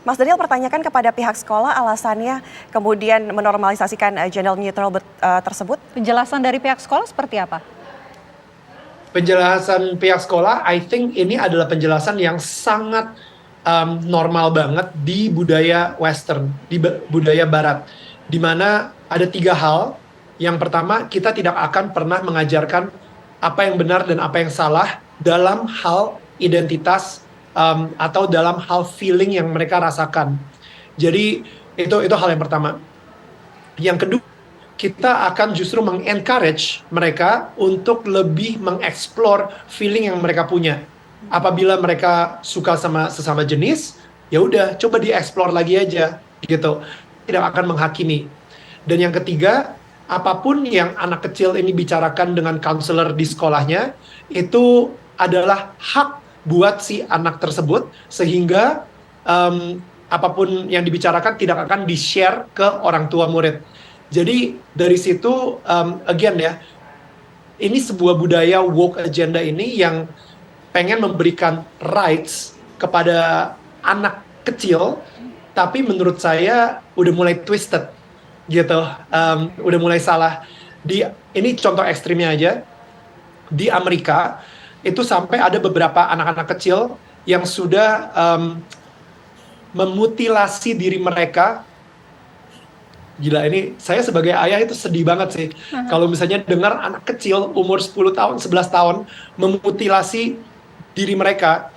Mas Daniel pertanyakan kepada pihak sekolah alasannya kemudian menormalisasikan gender neutral tersebut. Penjelasan dari pihak sekolah seperti apa? Penjelasan pihak sekolah, I think ini adalah penjelasan yang sangat normal banget di budaya Western, di budaya Barat, di mana ada 3 hal. Yang pertama, kita tidak akan pernah mengajarkan apa yang benar dan apa yang salah dalam hal identitas atau dalam hal feeling yang mereka rasakan. Jadi itu hal yang pertama. Yang kedua, kita akan justru mengencourage mereka untuk lebih mengeksplor feeling yang mereka punya. Apabila mereka suka sama sesama jenis, ya udah coba dieksplor lagi aja gitu. Tidak akan menghakimi. Dan yang ketiga, apapun yang anak kecil ini bicarakan dengan counselor di sekolahnya, itu adalah hak buat si anak tersebut, sehingga apapun yang dibicarakan tidak akan di-share ke orang tua murid. Jadi dari situ, again ya, ini sebuah budaya woke agenda ini yang pengen memberikan rights kepada anak kecil, tapi menurut saya udah mulai twisted gitu, udah mulai salah. Ini contoh ekstrimnya aja, di Amerika itu sampai ada beberapa anak-anak kecil yang sudah memutilasi diri mereka. Gila, ini saya sebagai ayah itu sedih banget sih. Kalau misalnya dengar anak kecil umur 10 tahun, 11 tahun memutilasi diri mereka,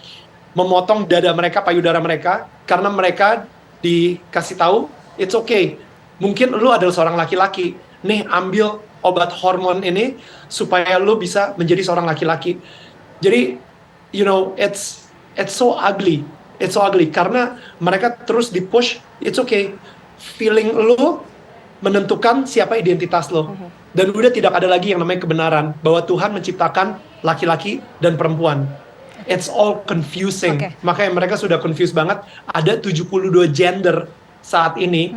memotong dada mereka, payudara mereka, karena mereka dikasih tahu, it's okay. Mungkin lu adalah seorang laki-laki. Nih, ambil obat hormon ini supaya lu bisa menjadi seorang laki-laki. Jadi, you know, it's so ugly. It's so ugly karena mereka terus di-push, it's okay. Feeling lu menentukan siapa identitas lo. Dan udah tidak ada lagi yang namanya kebenaran, bahwa Tuhan menciptakan laki-laki dan perempuan. It's all confusing. Makanya mereka sudah confused banget. Ada 72 gender saat ini.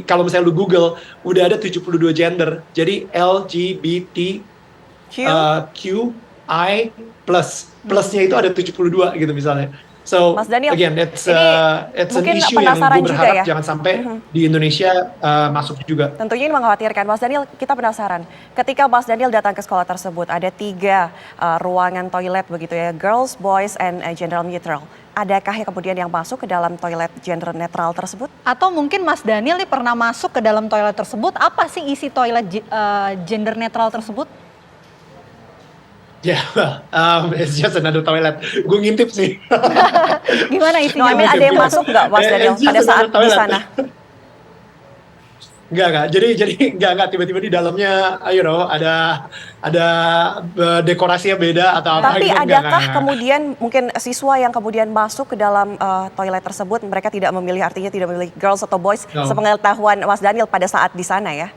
Kalau misalnya lu Google, udah ada 72 gender. Jadi LGBTQI+. Plusnya itu ada 72 gitu misalnya. So, Mas Daniel, again, it's an issue yang gue berharap jangan sampai di Indonesia masuk juga. Tentunya ini mengkhawatirkan. Mas Daniel, kita penasaran. Ketika Mas Daniel datang ke sekolah tersebut, ada 3 ruangan toilet begitu ya, girls, boys, and gender neutral. Adakah yang kemudian yang masuk ke dalam toilet gender netral tersebut? Atau mungkin Mas Daniel nih pernah masuk ke dalam toilet tersebut, apa sih isi toilet gender netral tersebut? Yeah, it's just another toilet. Gue ngintip sih. Gimana isinya? Ada yang masuk nggak, Mas Daniel, pada saat di sana? Enggak. Jadi enggak tiba-tiba di dalamnya, you know, ada dekorasinya beda atau apa. Tapi gitu. adakah kemudian mungkin siswa yang kemudian masuk ke dalam toilet tersebut, mereka tidak memilih, artinya tidak memilih girls atau boys, sepengetahuan Mas Daniel pada saat di sana ya?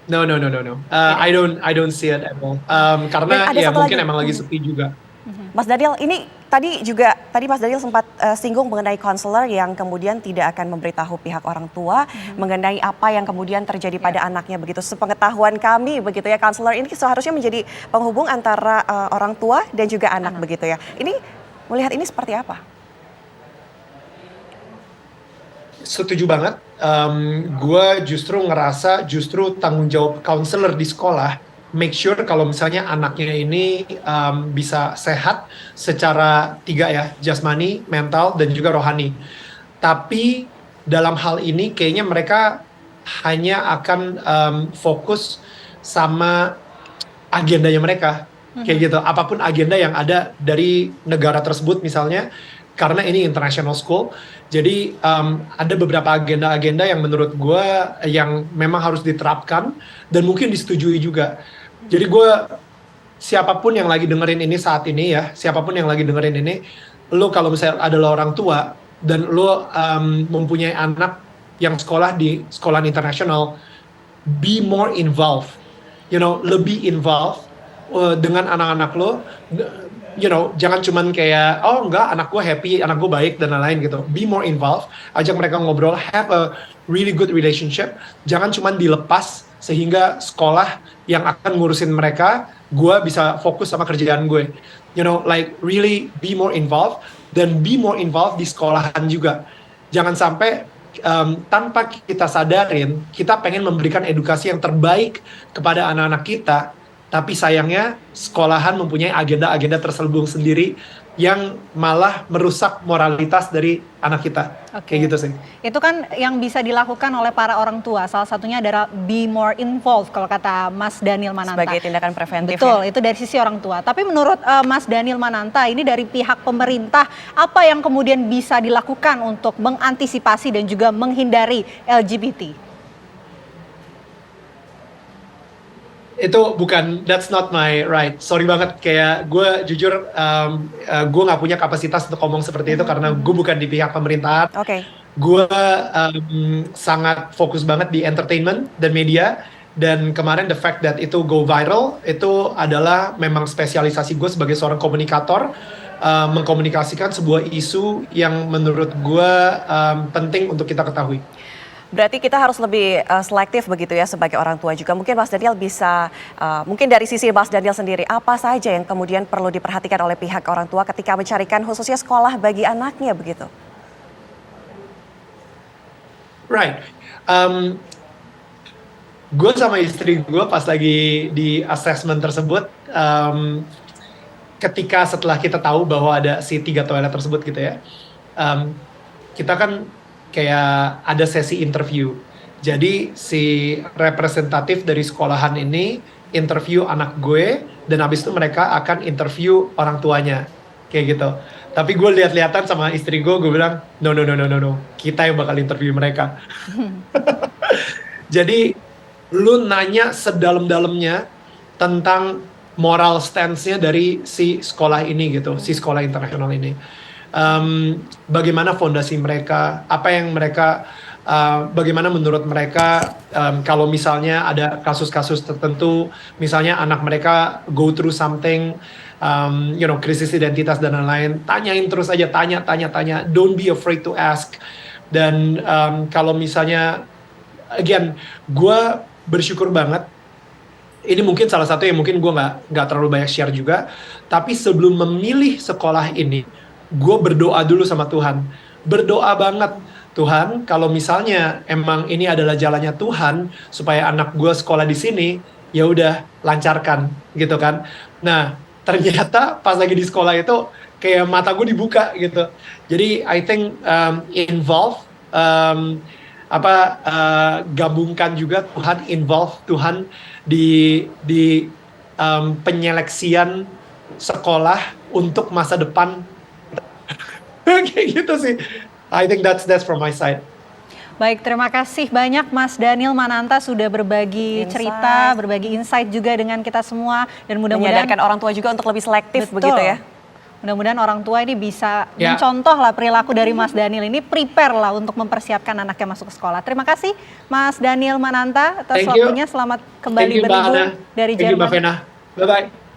No. I don't see it at all. Karena ya mungkin emang lagi sepi juga. Mas Daniel, ini tadi Mas Daniel sempat singgung mengenai konselor yang kemudian tidak akan memberitahu pihak orang tua mengenai apa yang kemudian terjadi pada anaknya begitu. Sepengetahuan kami begitu ya, konselor ini seharusnya menjadi penghubung antara orang tua dan juga anak begitu ya. Ini melihat ini seperti apa? Setuju banget. Gue justru ngerasa tanggung jawab counselor di sekolah make sure kalau misalnya anaknya ini bisa sehat secara 3 ya, jasmani, mental, dan juga rohani. Tapi dalam hal ini kayaknya mereka hanya akan fokus sama agendanya mereka. Kayak gitu, apapun agenda yang ada dari negara tersebut misalnya, karena ini international school, jadi ada beberapa agenda-agenda yang menurut gue yang memang harus diterapkan dan mungkin disetujui juga. Jadi siapapun yang lagi dengerin ini saat ini ya, siapapun yang lagi dengerin ini, lo kalau misalnya adalah orang tua dan lo mempunyai anak yang sekolah di sekolah internasional, be more involved, you know, lebih involved dengan anak-anak lo. You know, jangan cuman kayak, oh enggak, anak gue happy, anak gue baik, dan lain-lain gitu. Be more involved, ajak mereka ngobrol, have a really good relationship. Jangan cuman dilepas, sehingga sekolah yang akan ngurusin mereka, gue bisa fokus sama kerjaan gue. You know, like really be more involved. dan be more involved di sekolahan juga. Jangan sampai tanpa kita sadarin, kita pengen memberikan edukasi yang terbaik kepada anak-anak kita, tapi sayangnya sekolahan mempunyai agenda-agenda terselubung sendiri yang malah merusak moralitas dari anak kita. Oke. Kayak gitu sih. Itu kan yang bisa dilakukan oleh para orang tua. Salah satunya adalah be more involved kalau kata Mas Daniel Mananta. Sebagai tindakan preventif. Betul, ya. itu dari sisi orang tua. Tapi menurut Mas Daniel Mananta, ini dari pihak pemerintah, apa yang kemudian bisa dilakukan untuk mengantisipasi dan juga menghindari LGBT? Itu bukan, that's not my right. Sorry banget, kayak gue jujur, gue nggak punya kapasitas untuk ngomong seperti itu karena gue bukan di pihak pemerintahan. Oke. Gue sangat fokus banget di entertainment dan media. Dan kemarin the fact that itu go viral, itu adalah memang spesialisasi gue sebagai seorang komunikator, mengkomunikasikan sebuah isu yang menurut gue penting untuk kita ketahui. Berarti kita harus lebih selektif begitu ya sebagai orang tua juga. Mungkin Mas Daniel bisa, mungkin dari sisi Mas Daniel sendiri, apa saja yang kemudian perlu diperhatikan oleh pihak orang tua ketika mencarikan khususnya sekolah bagi anaknya begitu? Right. Gue sama istri gue pas lagi di assessment tersebut, ketika setelah kita tahu bahwa ada si 3 toilet tersebut gitu ya, kita kan kayak ada sesi interview. Jadi si representatif dari sekolahan ini interview anak gue, dan habis itu mereka akan interview orang tuanya. Kayak gitu. Tapi gue lihat-lihatan sama istri gue bilang, no, kita yang bakal interview mereka. Jadi lu nanya sedalam-dalamnya tentang moral stance-nya dari si sekolah ini gitu, si sekolah internasional ini. Bagaimana fondasi mereka, apa yang mereka, bagaimana menurut mereka, kalau misalnya ada kasus-kasus tertentu, misalnya anak mereka go through something, krisis identitas dan lain-lain, tanyain terus aja, tanya, don't be afraid to ask. Dan kalau misalnya, again, gue bersyukur banget. Ini mungkin salah satu yang mungkin gue nggak terlalu banyak share juga, tapi sebelum memilih sekolah ini, gue berdoa dulu sama Tuhan. Berdoa banget, Tuhan, kalau misalnya emang ini adalah jalannya Tuhan supaya anak gue sekolah di sini, ya udah lancarkan gitu kan. Nah, ternyata pas lagi di sekolah itu kayak mata gue dibuka gitu. Jadi I think involve, gabungkan juga Tuhan, involve Tuhan di penyeleksian sekolah untuk masa depan. Kayak gitu sih. I think that's from my side. Baik, terima kasih banyak Mas Daniel Mananta sudah berbagi cerita, berbagi insight juga dengan kita semua, dan mudah-mudahan menyadarkan orang tua juga untuk lebih selektif. betul, begitu ya. Mudah-mudahan orang tua ini bisa mencontoh lah perilaku dari Mas Daniel ini, prepare lah untuk mempersiapkan anaknya masuk ke sekolah. Terima kasih Mas Daniel Mananta atas waktunya. Selamat kembali berlibur dari Jerman. Thank you Mbak Vena. Bye-bye.